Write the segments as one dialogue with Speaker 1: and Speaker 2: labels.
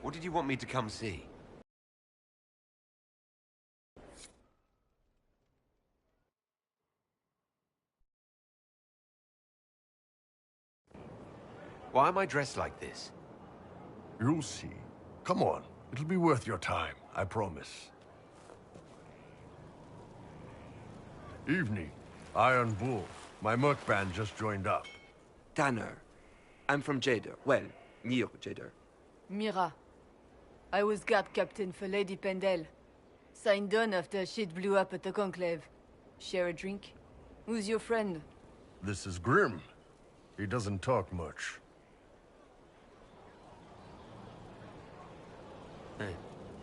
Speaker 1: What did you want me to come see? Why am I dressed like this?
Speaker 2: You'll see. Come on. It'll be worth your time, I promise. Evening. Iron Bull. My merc band just joined up.
Speaker 3: Tanner. I'm from Jader. Well, near Jader.
Speaker 4: Mira. I was guard captain for Lady Pendel. Signed on after shit blew up at the Conclave. Share a drink? Who's your friend?
Speaker 2: This is Grim. He doesn't talk much.
Speaker 1: Hey.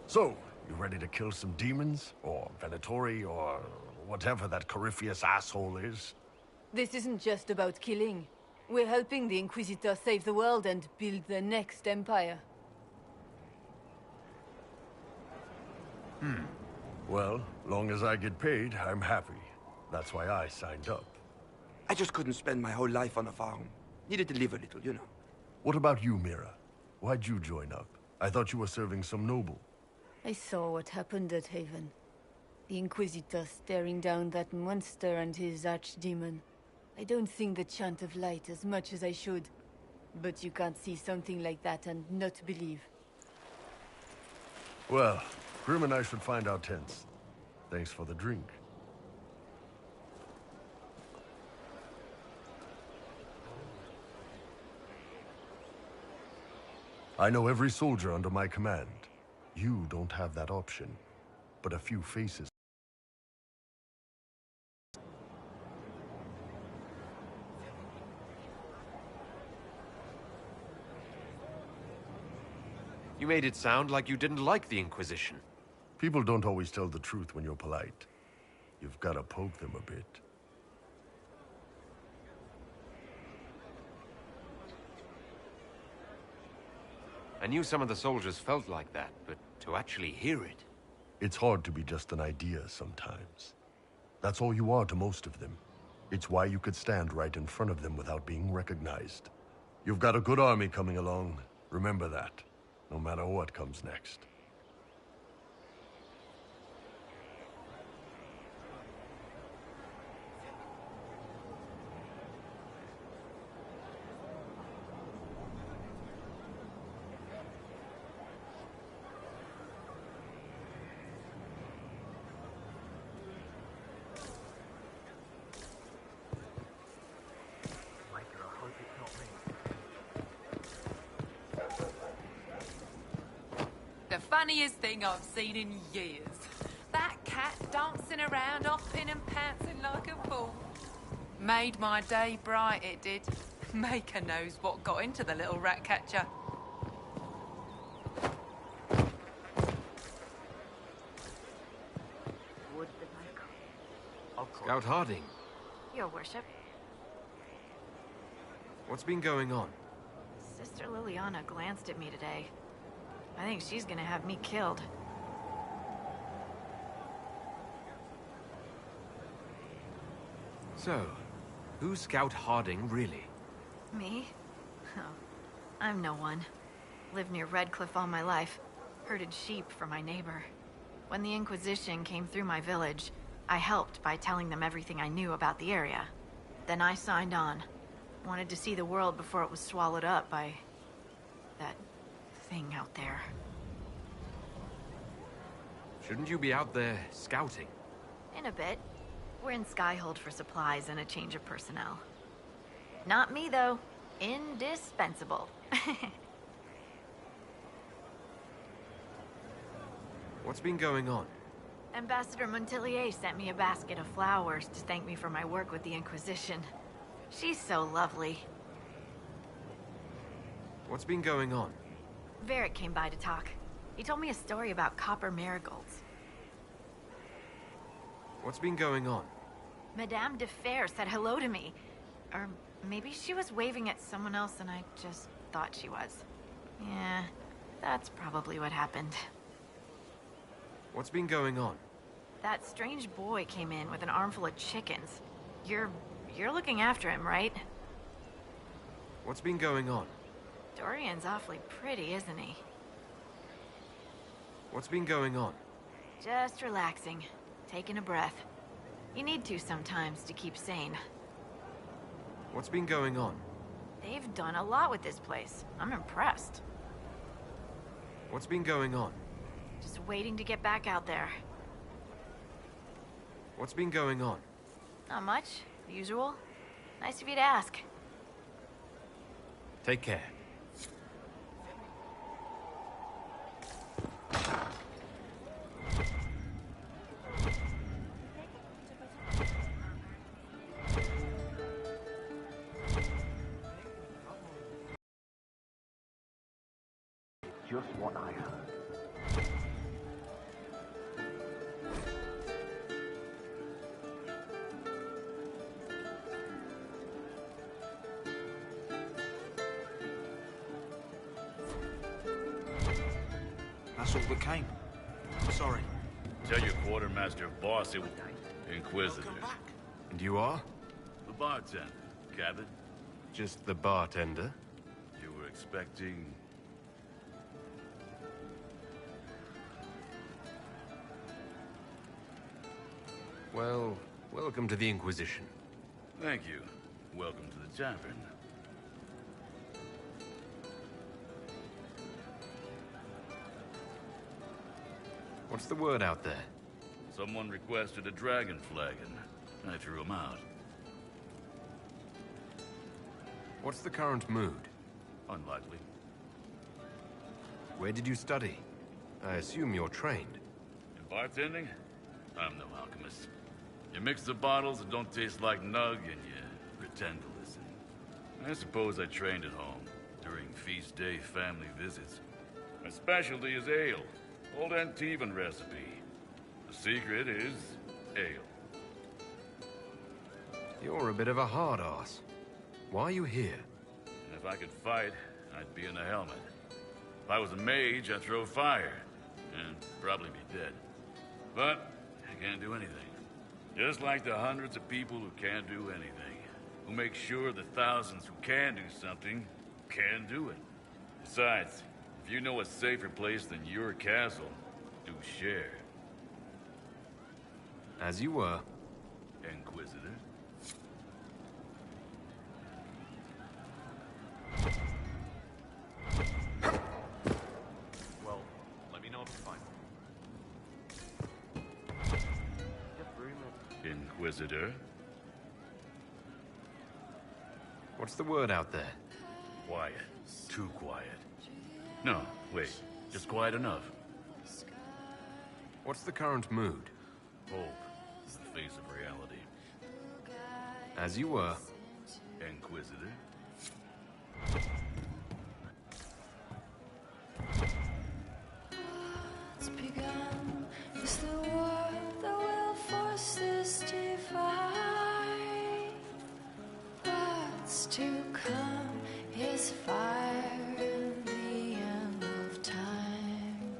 Speaker 2: So, you ready to kill some demons? Or Venatori, or whatever that Corypheus asshole is?
Speaker 4: This isn't just about killing. We're helping the Inquisitor save the world and build the next empire.
Speaker 2: Well, long as I get paid, I'm happy. That's why I signed up.
Speaker 3: I just couldn't spend my whole life on a farm. Needed to live a little, you know.
Speaker 2: What about you, Mira? Why'd you join up? I thought you were serving some noble.
Speaker 4: I saw what happened at Haven. The Inquisitor staring down that monster and his archdemon. I don't sing the chant of light as much as I should. But you can't see something like that and not believe.
Speaker 2: Well, Grim and I should find our tents. Thanks for the drink. I know every soldier under my command. You don't have that option, but a few faces.
Speaker 1: You made it sound like you didn't like the Inquisition.
Speaker 2: People don't always tell the truth when you're polite. You've got to poke them a bit.
Speaker 1: I knew some of the soldiers felt like that, but to actually hear it...
Speaker 2: It's hard to be just an idea sometimes. That's all you are to most of them. It's why you could stand right in front of them without being recognized. You've got a good army coming along. Remember that, no matter what comes next.
Speaker 5: The funniest thing I've seen in years. That cat dancing around, hopping and pouncing like a fool. Made my day bright, it did. Maker knows what got into the little rat catcher.
Speaker 1: Scout Harding,
Speaker 6: Your worship,
Speaker 1: what's been going on?
Speaker 6: Sister Liliana glanced at me today. I think she's gonna have me killed.
Speaker 1: So, who's Scout Harding, really?
Speaker 6: Me? Oh, I'm no one. Lived near Redcliffe all my life. Herded sheep for my neighbor. When the Inquisition came through my village, I helped by telling them everything I knew about the area. Then I signed on. Wanted to see the world before it was swallowed up by... that thing out there.
Speaker 1: Shouldn't you be out there scouting?
Speaker 6: In a bit. We're in Skyhold for supplies and a change of personnel. Not me, though. Indispensable.
Speaker 1: What's been going on?
Speaker 6: Ambassador Montilier sent me a basket of flowers to thank me for my work with the Inquisition. She's so lovely.
Speaker 1: What's been going on?
Speaker 6: Varric came by to talk. He told me a story about copper marigolds.
Speaker 1: What's been going on?
Speaker 6: Madame de Fer said hello to me. Or maybe she was waving at someone else and I just thought she was. Yeah, that's probably what happened.
Speaker 1: What's been going on?
Speaker 6: That strange boy came in with an armful of chickens. You're looking after him, right?
Speaker 1: What's been going on?
Speaker 6: Dorian's awfully pretty, isn't he?
Speaker 1: What's been going on?
Speaker 6: Just relaxing. Taking a breath. You need to sometimes to keep sane.
Speaker 1: What's been going on?
Speaker 6: They've done a lot with this place. I'm impressed.
Speaker 1: What's been going on?
Speaker 6: Just waiting to get back out there.
Speaker 1: What's been going on?
Speaker 6: Not much. The usual. Nice of you to ask.
Speaker 1: Take care.
Speaker 7: Just what I heard.
Speaker 3: That's all that came. I'm sorry.
Speaker 8: Tell your quartermaster boss it was Inquisitor.
Speaker 3: Welcome back.
Speaker 1: And you are?
Speaker 8: The bartender, Cabin.
Speaker 1: Just the bartender?
Speaker 8: You were expecting...
Speaker 1: Well, welcome to the Inquisition.
Speaker 8: Thank you. Welcome to the tavern.
Speaker 1: What's the word out there?
Speaker 8: Someone requested a dragon flagon. I threw him out.
Speaker 1: What's the current mood?
Speaker 8: Unlikely.
Speaker 1: Where did you study? I assume you're trained.
Speaker 8: In bartending? I'm no alchemist. You mix the bottles that don't taste like nug and you pretend to listen. I suppose I trained at home, during feast day family visits. My specialty is ale. Old Antivan recipe. The secret is ale.
Speaker 1: You're a bit of a hard-ass. Why are you here?
Speaker 8: And if I could fight, I'd be in a helmet. If I was a mage, I'd throw fire. And probably be dead. But I can't do anything. Just like the hundreds of people who can't do anything. Who make sure the thousands who can do something, can do it. Besides, if you know a safer place than your castle, do share.
Speaker 1: As you were.
Speaker 8: Inquisitor.
Speaker 1: Well, let me know if you find them.
Speaker 8: Inquisitor.
Speaker 1: What's the word out there?
Speaker 8: Quiet. Too quiet. No, wait. Just quiet enough.
Speaker 1: What's the current mood?
Speaker 8: Hope is the face of reality.
Speaker 1: As you were.
Speaker 8: Inquisitor.
Speaker 9: It's begun. Is the word that will force this divide? What's to come is fire in the end of time.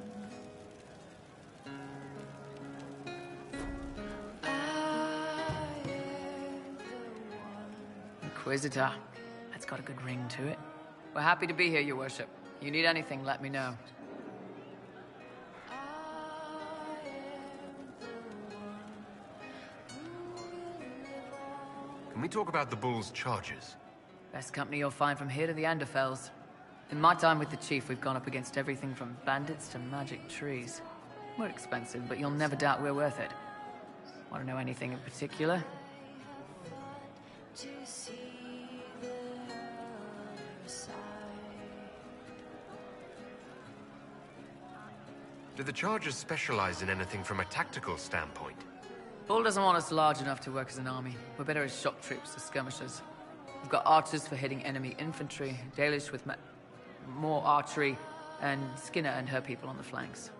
Speaker 9: I am the one.
Speaker 10: Inquisitor. That's got a good ring to it. We're happy to be here, Your Worship. You need anything, let me know.
Speaker 1: Can we talk about the Bull's charges?
Speaker 10: Best company you'll find from here to the Anderfells. In my time with the Chief, we've gone up against everything from bandits to magic trees. We're expensive, but you'll never doubt we're worth it. Want to know anything in particular?
Speaker 9: To see the other side.
Speaker 1: Do the charges specialize in anything from a tactical standpoint?
Speaker 10: Bull doesn't want us large enough to work as an army. We're better as shock troops or skirmishers. We've got archers for hitting enemy infantry, Dalish with more archery, and Skinner and her people on the flanks.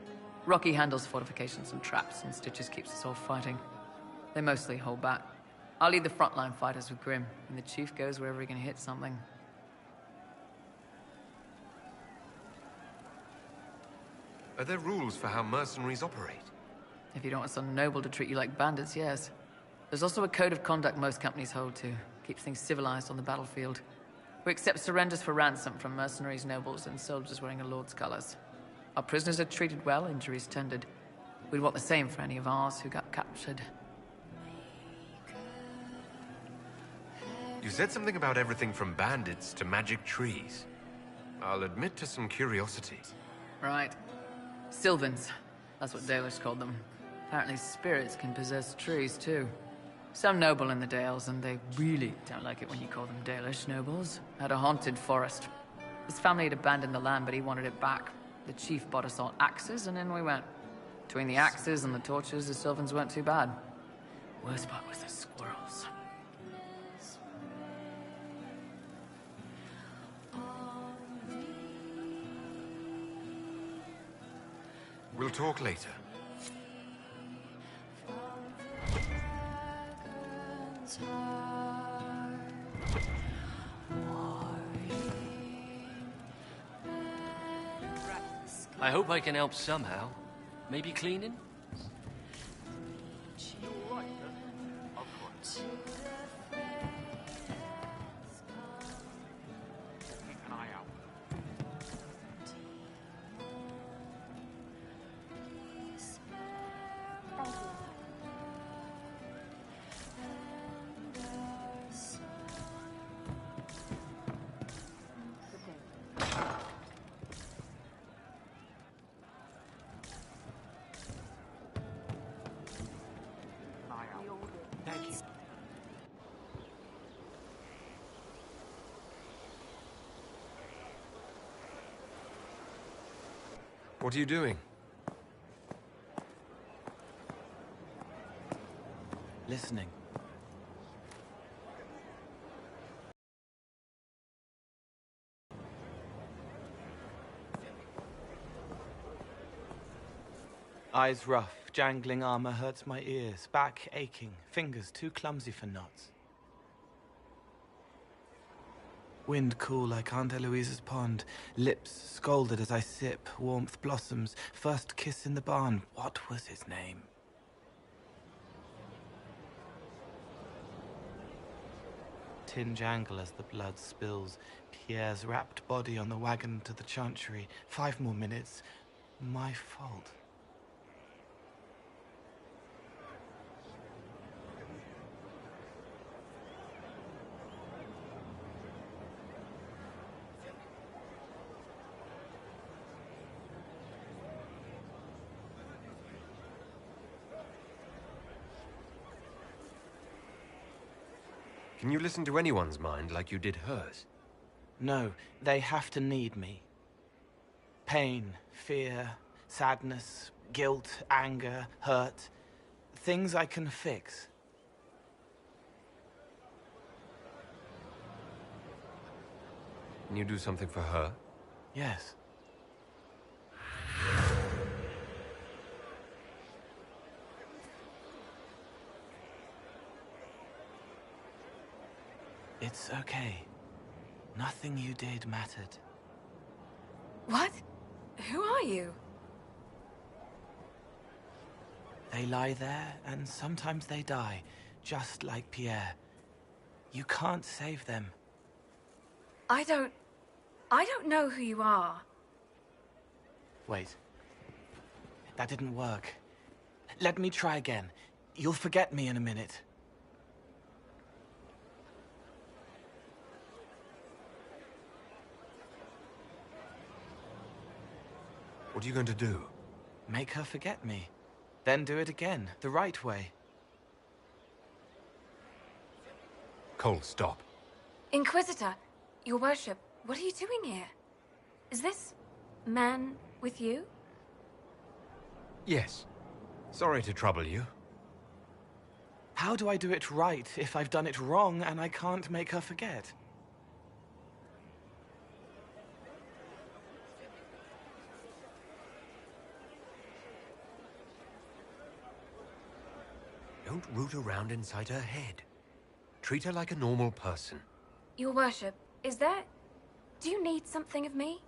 Speaker 10: Rocky handles fortifications and traps, and Stitches keeps us all fighting. They mostly hold back. I'll lead the frontline fighters with Grim, and the Chief goes wherever he can hit something.
Speaker 1: Are there rules for how mercenaries operate?
Speaker 10: If you don't want some noble to treat you like bandits, yes. There's also a code of conduct most companies hold to. Keeps things civilized on the battlefield. We accept surrenders for ransom from mercenaries, nobles, and soldiers wearing a lord's colors. Our prisoners are treated well, injuries tended. We'd want the same for any of ours who got captured.
Speaker 1: You said something about everything from bandits to magic trees. I'll admit to some curiosity.
Speaker 10: Right. Sylvans. That's what Dalish called them. Apparently spirits can possess trees, too. Some noble in the Dales, and they really don't like it when you call them Dalish nobles, had a haunted forest. His family had abandoned the land, but he wanted it back. The chief bought us all axes, and in we went. Between the axes and the torches, the Sylvans weren't too bad. Worst part was the squirrels.
Speaker 1: We'll talk later.
Speaker 11: I hope I can help somehow. Maybe cleaning?
Speaker 1: What are you doing?
Speaker 12: Listening. Eyes rough, jangling armor hurts my ears, back aching, fingers too clumsy for knots. Wind cool like Aunt Eloise's pond, lips scalded as I sip, warmth blossoms, first kiss in the barn, what was his name? Tin jangle as the blood spills, Pierre's wrapped body on the wagon to the chantry, 5 more minutes, my fault.
Speaker 1: Can you listen to anyone's mind like you did hers?
Speaker 12: No, they have to need me. Pain, fear, sadness, guilt, anger, hurt. Things I can fix.
Speaker 1: Can you do something for her?
Speaker 12: Yes. It's okay. Nothing you did mattered.
Speaker 6: What? Who are you?
Speaker 12: They lie there, and sometimes they die, just like Pierre. You can't save them.
Speaker 6: I don't know who you are.
Speaker 12: Wait. That didn't work. Let me try again. You'll forget me in a minute.
Speaker 1: What are you going to do?
Speaker 12: Make her forget me. Then do it again, the right way.
Speaker 1: Cole, stop.
Speaker 6: Inquisitor, your worship, what are you doing here? Is this man with you?
Speaker 1: Yes. Sorry to trouble you.
Speaker 12: How do I do it right if I've done it wrong and I can't make her forget?
Speaker 1: Don't root around inside her head. Treat her like a normal person.
Speaker 6: Your worship, is there... Do you need something of me?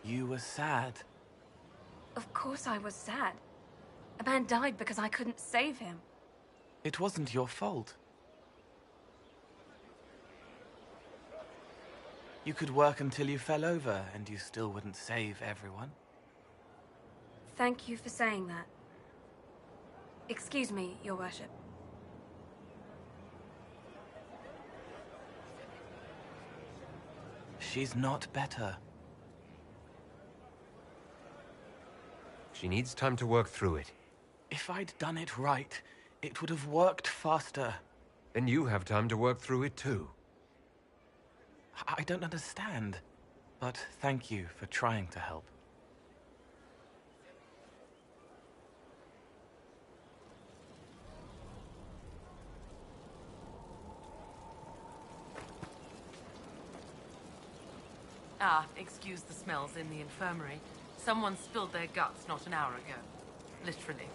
Speaker 12: You were sad.
Speaker 6: Of course I was sad. A man died because I couldn't save him.
Speaker 12: It wasn't your fault. You could work until you fell over, and you still wouldn't save everyone.
Speaker 13: Thank you for saying that. Excuse me, Your Worship.
Speaker 12: She's not better.
Speaker 1: She needs time to work through it.
Speaker 12: If I'd done it right, it would have worked faster.
Speaker 1: Then you have time to work through it too.
Speaker 12: I don't understand, but thank you for trying to help.
Speaker 14: Ah, excuse the smells in the infirmary. Someone spilled their guts not an hour ago. Literally.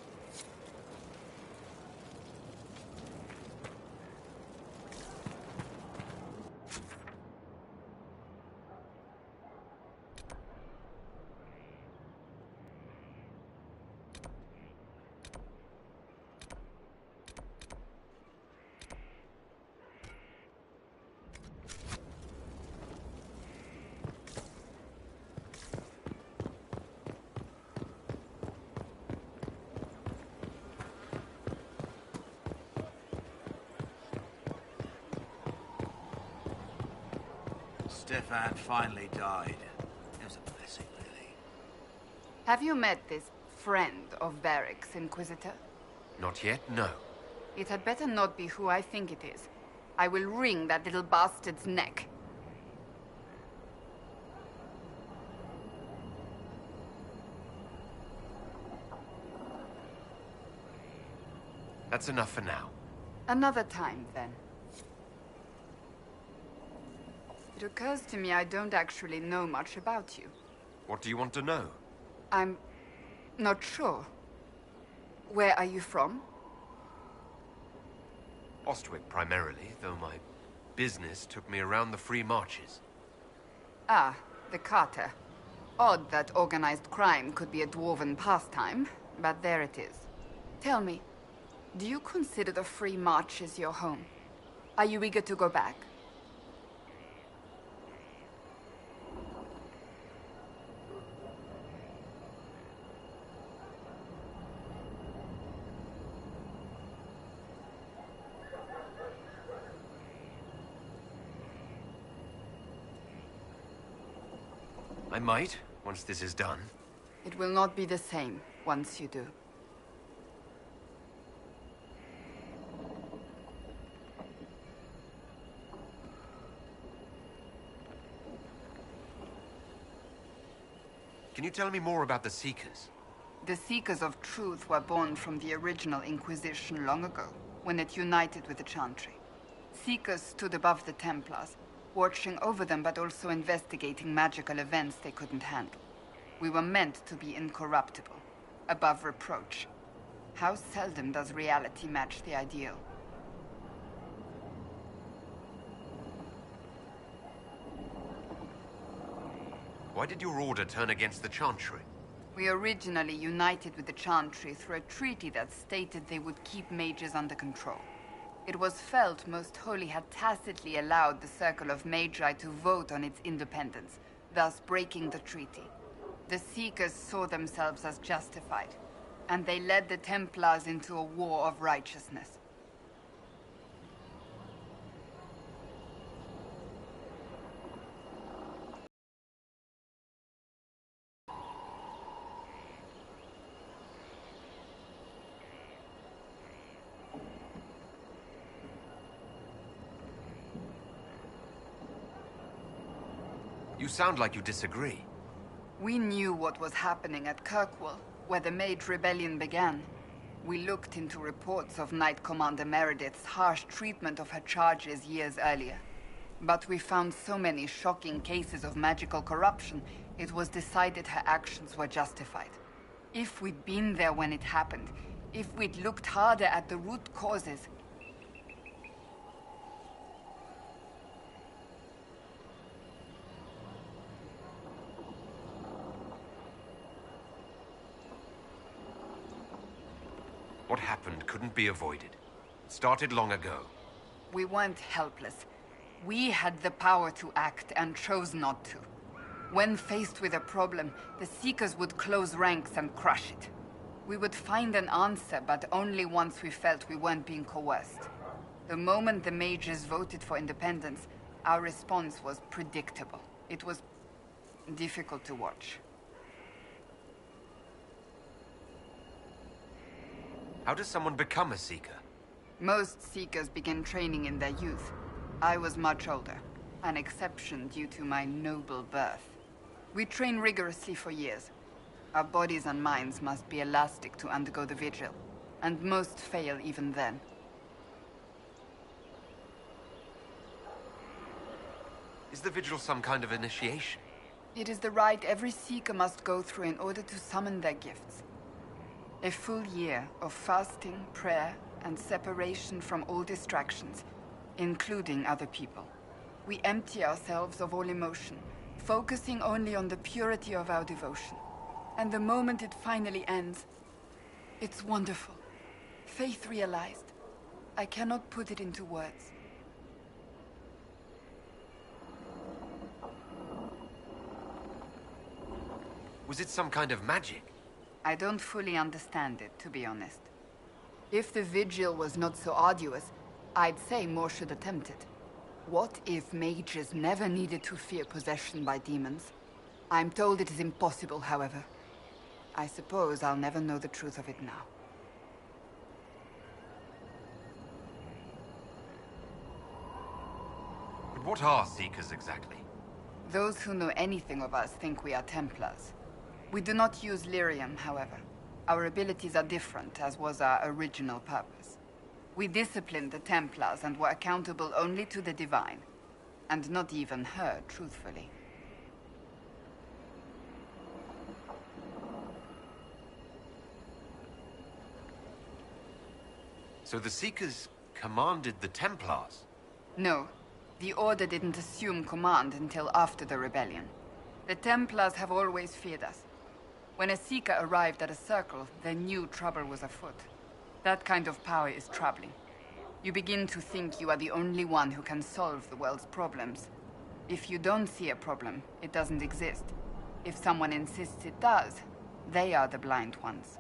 Speaker 15: Stefan finally died. It was a blessing, really.
Speaker 5: Have you met this friend of Barrick's, Inquisitor?
Speaker 1: Not yet, no.
Speaker 5: It had better not be who I think it is. I will wring that little bastard's neck.
Speaker 1: That's enough for now.
Speaker 5: Another time, then. It occurs to me I don't actually know much about you.
Speaker 1: What do you want to know?
Speaker 5: I'm not sure. Where are you from?
Speaker 1: Ostwick, primarily, though my business took me around the Free Marches.
Speaker 5: Ah, the Carter. Odd that organized crime could be a dwarven pastime, but there it is. Tell me, do you consider the Free Marches your home? Are you eager to go back?
Speaker 1: I might, once this is done.
Speaker 5: It will not be the same once you do.
Speaker 1: Can you tell me more about the Seekers?
Speaker 5: The Seekers of Truth were born from the original Inquisition long ago, when it united with the Chantry. Seekers stood above the Templars, watching over them but also investigating magical events they couldn't handle. We were meant to be incorruptible, above reproach. How seldom does reality match the ideal?
Speaker 1: Why did your order turn against the Chantry?
Speaker 5: We originally united with the Chantry through a treaty that stated they would keep mages under control. It was felt Most Holy had tacitly allowed the Circle of Magi to vote on its independence, thus breaking the treaty. The Seekers saw themselves as justified, and they led the Templars into a war of righteousness.
Speaker 1: You sound like you disagree.
Speaker 5: We knew what was happening at Kirkwall, where the Mage Rebellion began. We looked into reports of Knight Commander Meredith's harsh treatment of her charges years earlier. But we found so many shocking cases of magical corruption, it was decided her actions were justified. If we'd been there when it happened, if we'd looked harder at the root causes,
Speaker 1: what happened couldn't be avoided. It started long ago.
Speaker 5: we weren't helpless.
Speaker 16: We had the power to act and chose not to. When faced with a problem, the Seekers would close ranks and crush it. We would find an answer, but only once we felt we weren't being coerced. The moment the mages voted for independence, our response was predictable. It was difficult to watch.
Speaker 1: How does someone become a Seeker?
Speaker 16: Most Seekers begin training in their youth. I was much older, an exception due to my noble birth. We train rigorously for years. Our bodies and minds must be elastic to undergo the vigil, and most fail even then.
Speaker 1: Is the vigil some kind of initiation?
Speaker 16: It is the rite every Seeker must go through in order to summon their gifts. A full year of fasting, prayer, and separation from all distractions, including other people. We empty ourselves of all emotion, focusing only on the purity of our devotion. And the moment it finally ends, it's wonderful. Faith realized. I cannot put it into words.
Speaker 1: Was it some kind of magic?
Speaker 16: I don't fully understand it, to be honest. If the vigil was not so arduous, I'd say more should attempt it. What if mages never needed to fear possession by demons? I'm told it is impossible, however. I suppose I'll never know the truth of it now.
Speaker 1: But what are Seekers exactly?
Speaker 16: Those who know anything of us think we are Templars. We do not use lyrium, however. Our abilities are different, as was our original purpose. We disciplined the Templars and were accountable only to the Divine. And not even her, truthfully.
Speaker 1: So the Seekers commanded the Templars?
Speaker 16: No. The Order didn't assume command until after the rebellion. The Templars have always feared us. When a Seeker arrived at a circle, they knew trouble was afoot. That kind of power is troubling. You begin to think you are the only one who can solve the world's problems. If you don't see a problem, it doesn't exist. If someone insists it does, they are the blind ones.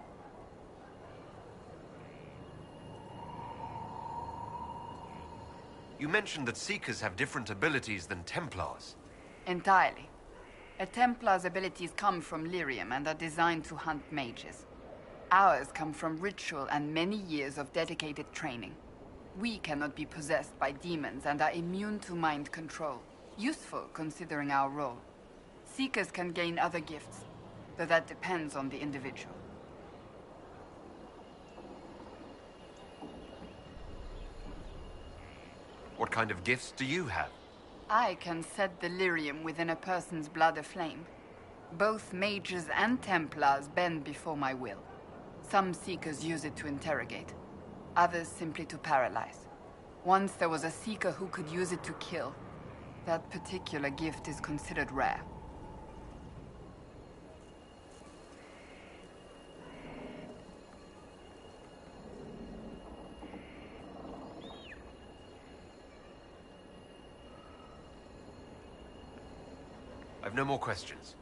Speaker 1: You mentioned that Seekers have different abilities than Templars.
Speaker 16: Entirely. A Templar's abilities come from lyrium and are designed to hunt mages. Ours come from ritual and many years of dedicated training. We cannot be possessed by demons and are immune to mind control. Useful, considering our role. Seekers can gain other gifts, though that depends on the individual.
Speaker 1: What kind of gifts do you have?
Speaker 16: I can set the lyrium within a person's blood aflame. Both mages and Templars bend before my will. Some Seekers use it to interrogate, others simply to paralyze. Once there was a Seeker who could use it to kill. That particular gift is considered rare.
Speaker 1: I've no more questions.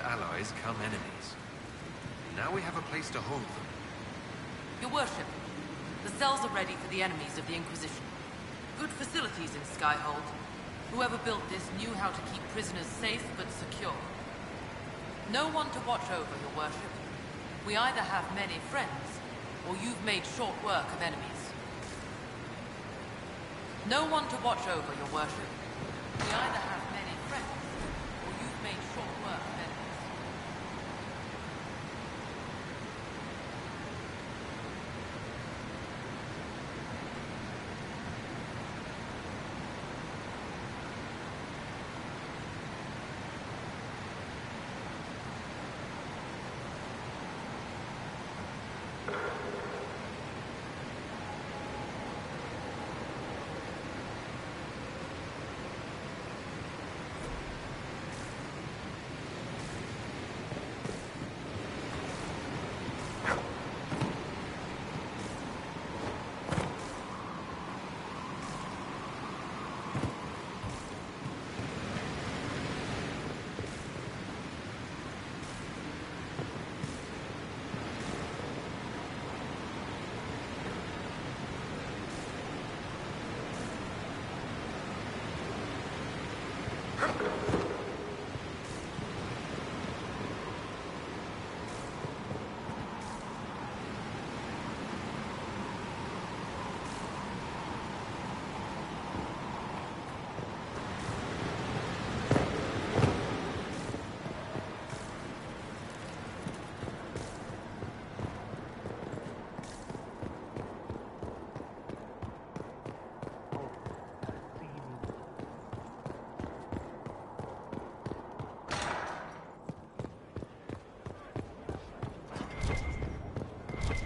Speaker 1: allies come enemies. Now we have a place to hold them.
Speaker 14: Your worship, the cells are ready for the enemies of the Inquisition. Good facilities in Skyhold. Whoever built this knew how to keep prisoners safe but secure. No one to watch over, your worship. We either have many friends, or you've made short work of enemies. No one to watch over, your worship. We either have many friends, or you've made short work of enemies.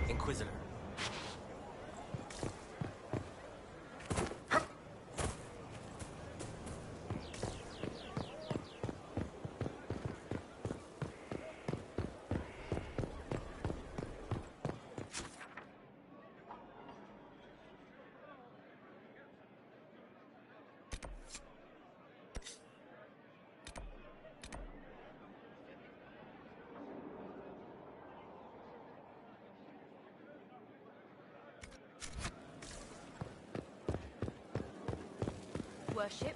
Speaker 11: Inquisitor.
Speaker 13: Worship.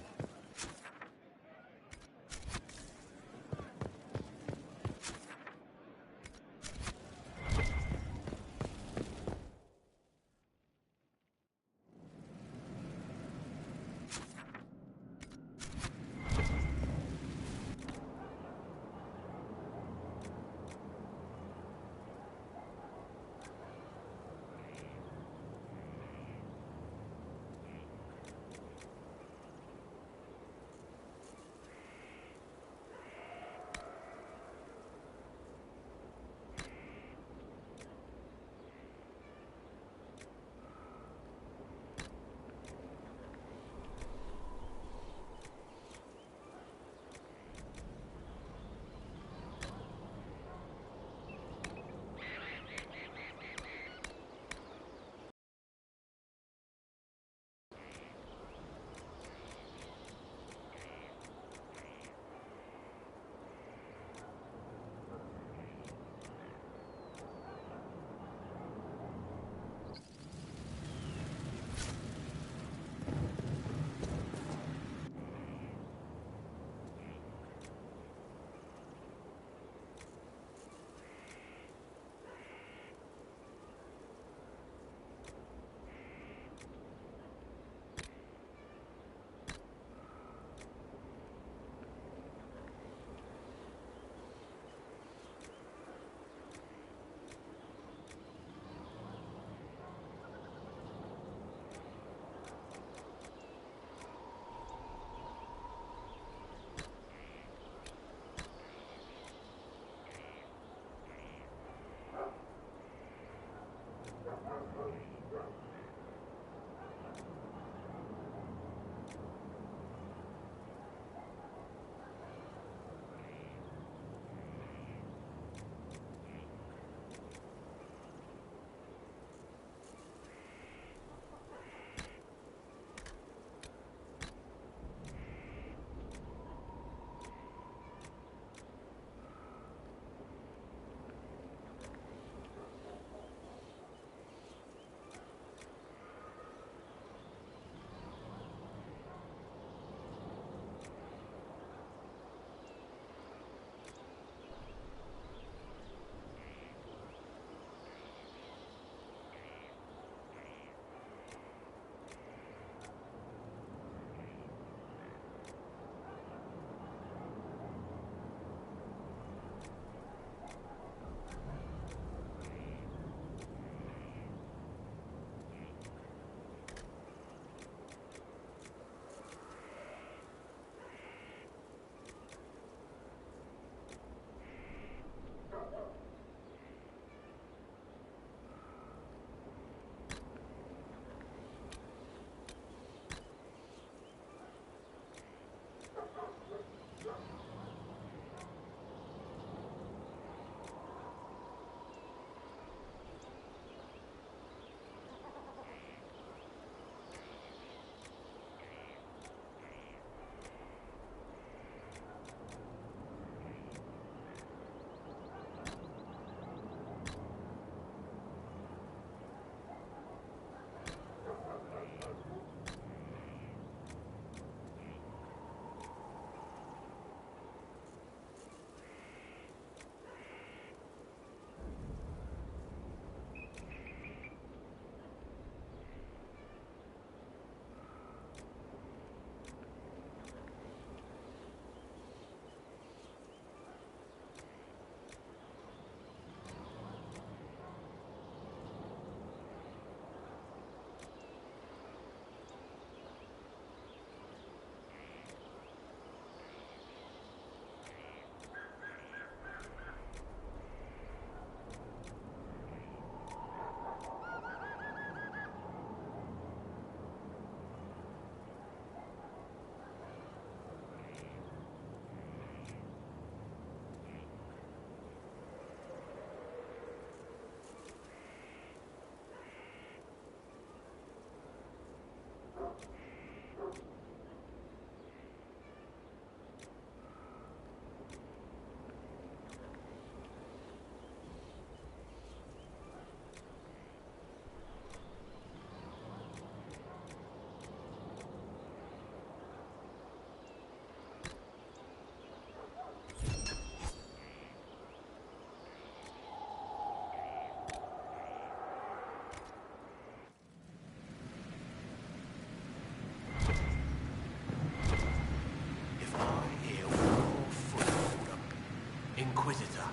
Speaker 15: Inquisitor.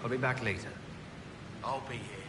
Speaker 1: I'll be back later.
Speaker 15: I'll be here.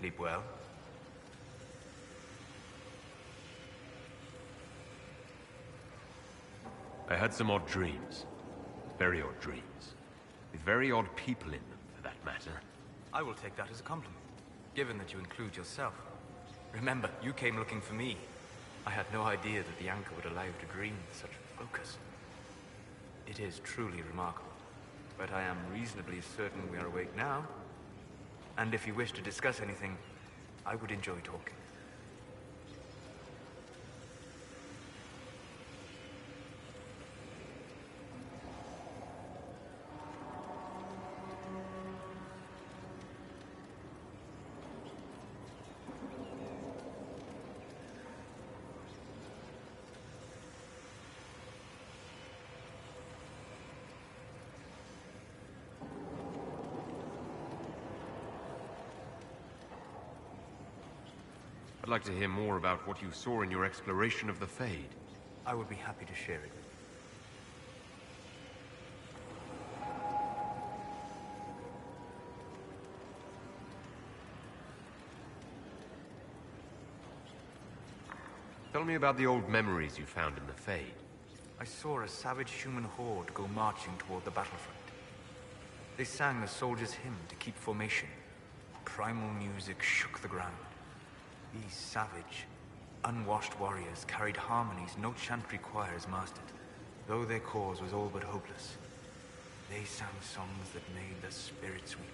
Speaker 15: sleep well?
Speaker 1: I had some odd dreams. Very odd dreams. With very odd people in them, for that matter.
Speaker 15: I will take that as a compliment, given that you include yourself. Remember, you came looking for me. I had no idea that the anchor would allow you to dream with such focus. It is truly remarkable, but I am reasonably certain we are awake now. And if you wish to discuss anything, I would enjoy talking.
Speaker 1: I'd like to hear more about what you saw in your exploration of the Fade.
Speaker 15: I would be happy to share it.
Speaker 1: Tell me about the old memories you found in the Fade.
Speaker 15: I saw a savage human horde go marching toward the battlefront. They sang a soldier's hymn to keep formation. Primal music shook the ground. These savage, unwashed warriors carried harmonies no chantry choirs mastered, though their cause was all but hopeless. They sang songs that made the spirits weep.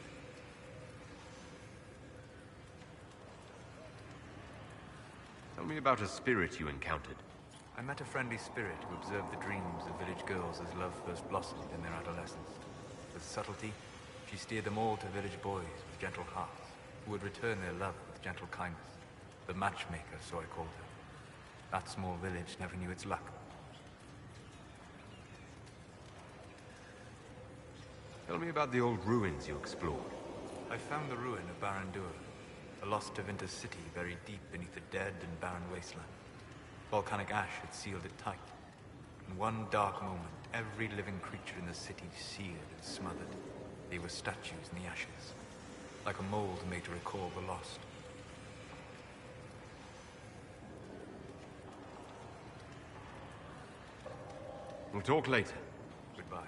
Speaker 1: Tell me about a spirit you encountered.
Speaker 15: I met a friendly spirit who observed the dreams of village girls as love first blossomed in their adolescence. With subtlety, she steered them all to village boys with gentle hearts, who would return their love with gentle kindness. The matchmaker, so I called her. That small village never knew its luck.
Speaker 1: Tell me about the old ruins you explored.
Speaker 15: I found the ruin of Barandur, a lost Tevinter city buried deep beneath a dead and barren wasteland. Volcanic ash had sealed it tight. In one dark moment, every living creature in the city seared and smothered. They were statues in the ashes, like a mold made to recall the lost.
Speaker 1: We'll talk later.
Speaker 15: Goodbye.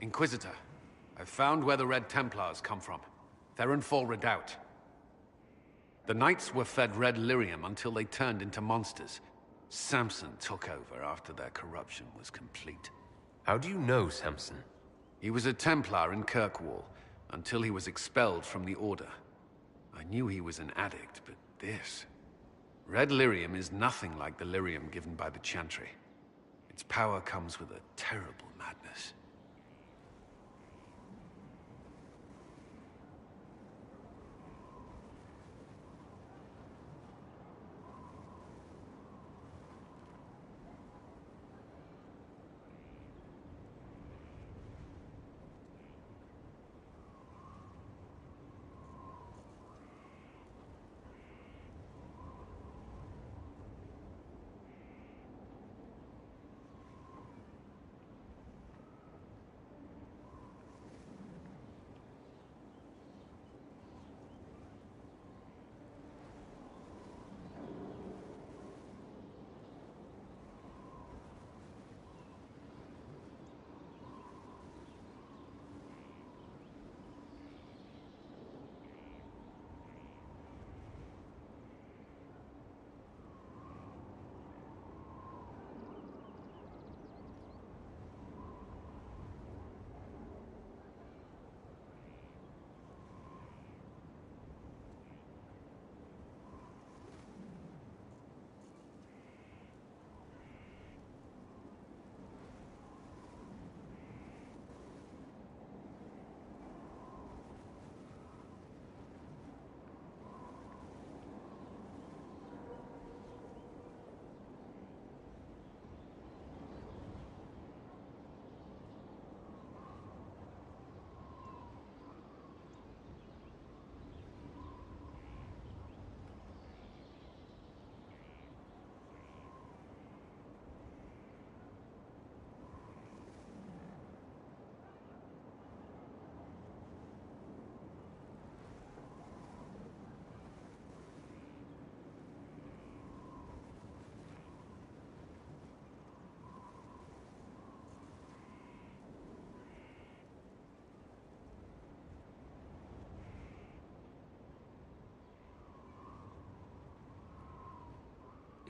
Speaker 17: Inquisitor, I've found where the Red Templars come from. Therenfall Redoubt. The Knights were fed red lyrium until they turned into monsters. Samson took over after their corruption was complete.
Speaker 1: How do you know Samson?
Speaker 17: He was a Templar in Kirkwall, until he was expelled from the Order. I knew he was an addict, but this... Red lyrium is nothing like the lyrium given by the Chantry. Its power comes with a terrible madness.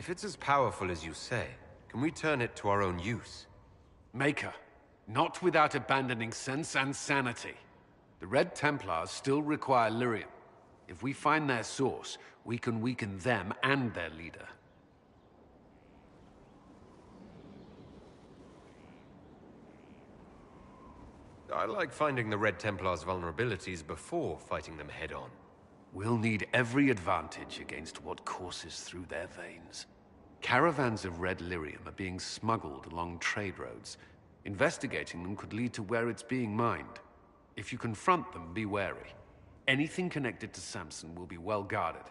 Speaker 1: If it's as powerful as you say, can we turn it to our own use?
Speaker 17: Maker, not without abandoning sense and sanity. The Red Templars still require lyrium. If we find their source, we can weaken them and their leader.
Speaker 1: I like finding the Red Templars' vulnerabilities before fighting them head-on.
Speaker 17: We'll need every advantage against what courses through their veins. Caravans of red lyrium are being smuggled along trade roads. Investigating them could lead to where it's being mined. If you confront them, be wary. Anything connected to Samson will be well guarded.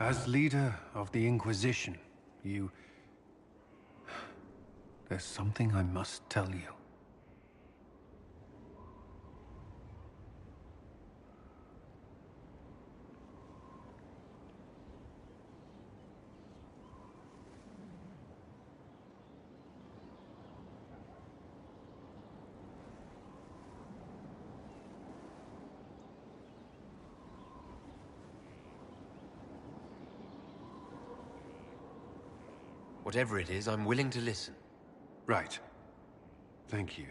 Speaker 17: As leader of the Inquisition, there's something I must tell you.
Speaker 1: Whatever it is, I'm willing to listen.
Speaker 17: Right. Thank you.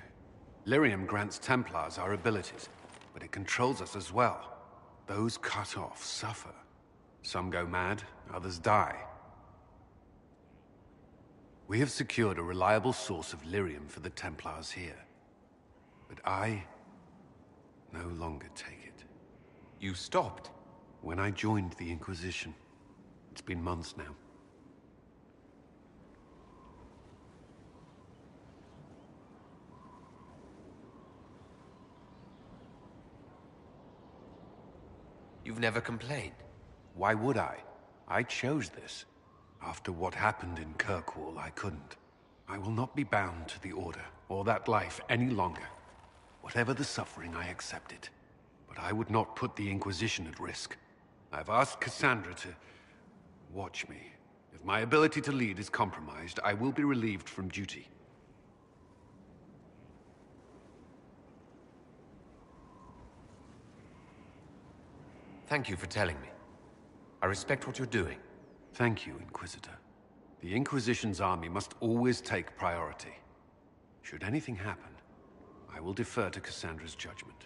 Speaker 17: Lyrium grants Templars our abilities, but it controls us as well. Those cut off suffer. Some go mad, others die. We have secured a reliable source of lyrium for the Templars here. But I no longer take it.
Speaker 1: You stopped?
Speaker 17: When I joined the Inquisition. It's been months now.
Speaker 1: You've never complained?
Speaker 17: Why would I? I chose this. After what happened in Kirkwall, I couldn't. I will not be bound to the Order, or that life any longer. Whatever the suffering, I accept it. But I would not put the Inquisition at risk. I've asked Cassandra to watch me. If my ability to lead is compromised, I will be relieved from duty.
Speaker 1: Thank you for telling me. I respect what you're doing.
Speaker 17: Thank you, Inquisitor. The Inquisition's army must always take priority. Should anything happen, I will defer to Cassandra's judgment.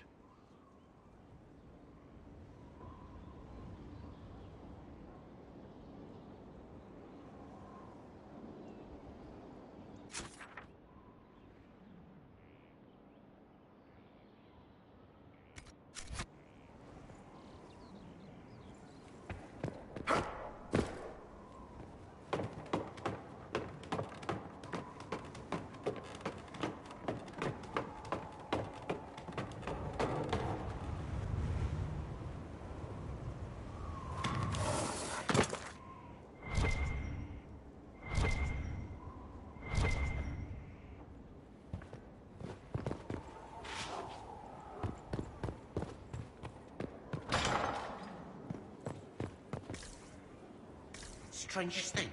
Speaker 18: Strangest thing,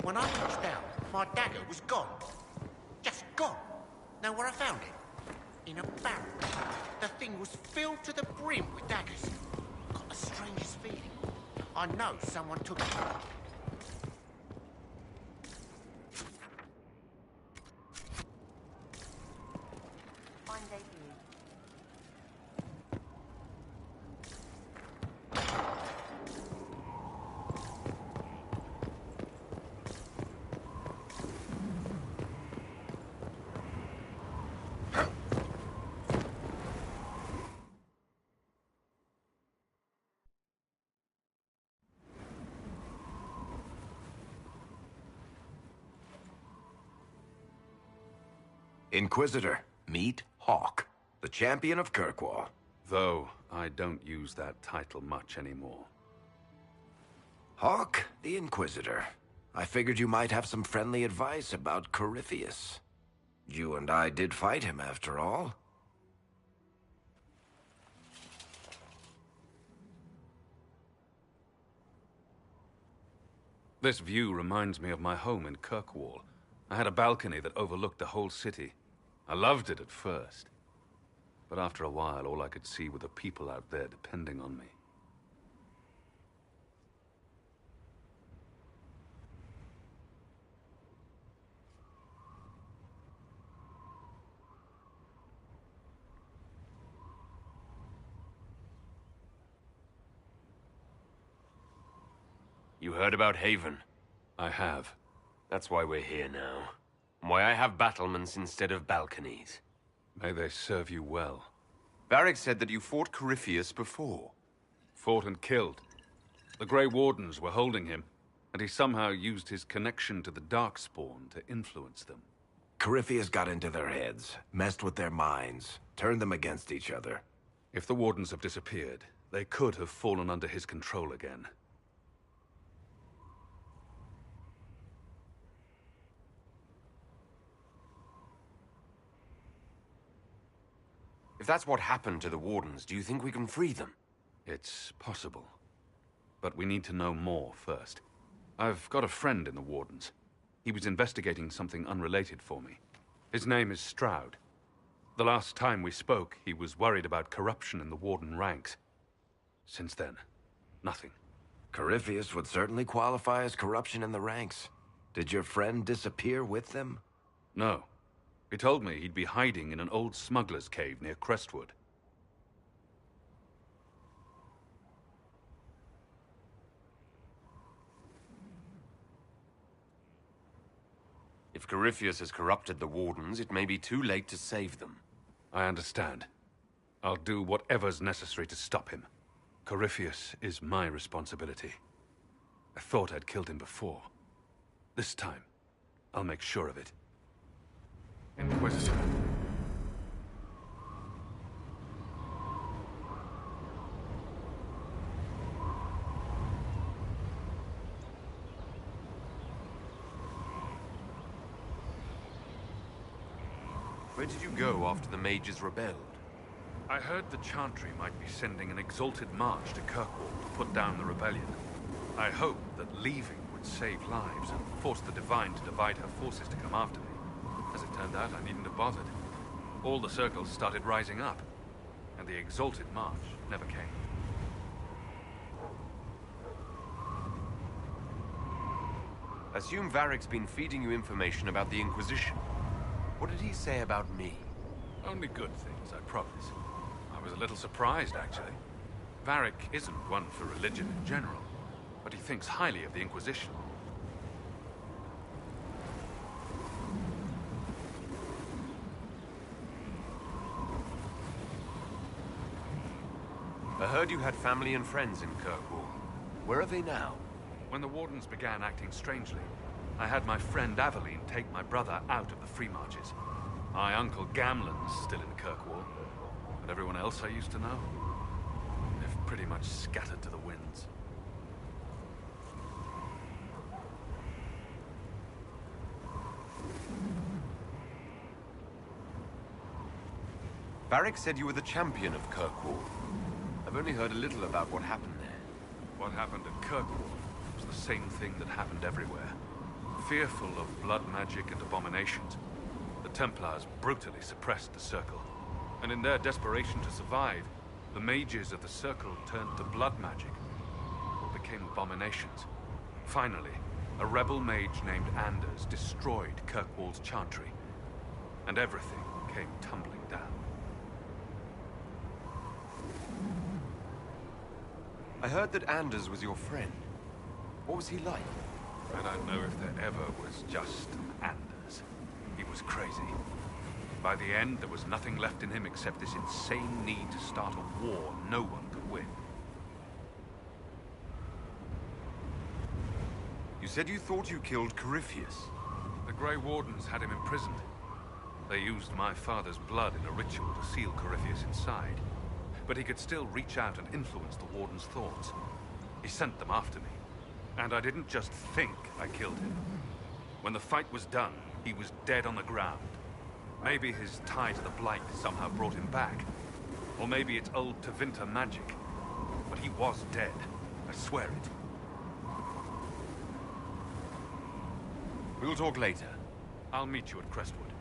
Speaker 18: when I reached down, my dagger was gone. Just gone. Know where I found it? In a barrel. The thing was filled to the brim with daggers. Got the strangest feeling. I know someone took it.
Speaker 19: Inquisitor, meet Hawk, the champion of Kirkwall.
Speaker 17: Though I don't use that title much anymore.
Speaker 19: Hawk, the Inquisitor. I figured you might have some friendly advice about Corypheus. You and I did fight him, after all.
Speaker 8: This view reminds me of my home in Kirkwall. I had a balcony that overlooked the whole city. I loved it at first. But after a while, all I could see were the people out there depending on me.
Speaker 1: You heard about Haven?
Speaker 8: I have.
Speaker 1: That's why we're here now. And why I have battlements instead of balconies.
Speaker 8: May they serve you well.
Speaker 1: Varric said that you fought Corypheus before.
Speaker 8: Fought and killed. The Grey Wardens were holding him, and he somehow used his connection to the Darkspawn to influence them.
Speaker 19: Corypheus got into their heads, messed with their minds, turned them against each other.
Speaker 8: If the Wardens have disappeared, they could have fallen under his control again.
Speaker 1: If that's what happened to the Wardens, do you think we can free them?
Speaker 8: It's possible. But we need to know more first. I've got a friend in the Wardens. He was investigating something unrelated for me. His name is Stroud. The last time we spoke, he was worried about corruption in the Warden ranks. Since then, nothing.
Speaker 19: Corypheus would certainly qualify as corruption in the ranks. Did your friend disappear with them?
Speaker 17: No. He told me he'd be hiding in an old smuggler's cave near Crestwood.
Speaker 1: If Corypheus has corrupted the Wardens, it may be too late to save them.
Speaker 17: I understand. I'll do whatever's necessary to stop him. Corypheus is my responsibility. I thought I'd killed him before. This time, I'll make sure of it. Inquisitor.
Speaker 1: Where did you go after the mages rebelled?
Speaker 17: I heard the Chantry might be sending an exalted march to Kirkwall to put down the rebellion. I hoped that leaving would save lives and force the Divine to divide her forces to come after me. As it turned out, I needn't have bothered. All the circles started rising up, and the exalted march never came.
Speaker 1: Assume Varric's been feeding you information about the Inquisition. What did he say about me?
Speaker 17: Only good things, I promise. I was a little surprised, actually. Varric isn't one for religion in general, but he thinks highly of the Inquisition.
Speaker 1: I heard you had family and friends in Kirkwall. Where are they now?
Speaker 17: When the Wardens began acting strangely, I had my friend Aveline take my brother out of the Free Marches. My uncle Gamlen's still in Kirkwall, but everyone else I used to know, they've pretty much scattered to the winds.
Speaker 1: Varric said you were the champion of Kirkwall. I've only heard a little about what happened there.
Speaker 17: What happened at Kirkwall was the same thing that happened everywhere. Fearful of blood magic and abominations, the Templars brutally suppressed the Circle. And in their desperation to survive, the mages of the Circle turned to blood magic, or became abominations. Finally, a rebel mage named Anders destroyed Kirkwall's Chantry, and everything came tumbling down.
Speaker 1: I heard that Anders was your friend. What was he like?
Speaker 17: I don't know if there ever was just Anders. He was crazy. By the end, there was nothing left in him except this insane need to start a war no one could win.
Speaker 1: You said you thought you killed Corypheus.
Speaker 17: The Grey Wardens had him imprisoned. They used my father's blood in a ritual to seal Corypheus inside. But he could still reach out and influence the Warden's thoughts. He sent them after me. And I didn't just think I killed him. When the fight was done, he was dead on the ground. Maybe his tie to the Blight somehow brought him back. Or maybe it's old Tevinter magic. But he was dead. I swear it.
Speaker 1: We'll talk later.
Speaker 17: I'll meet you at Crestwood.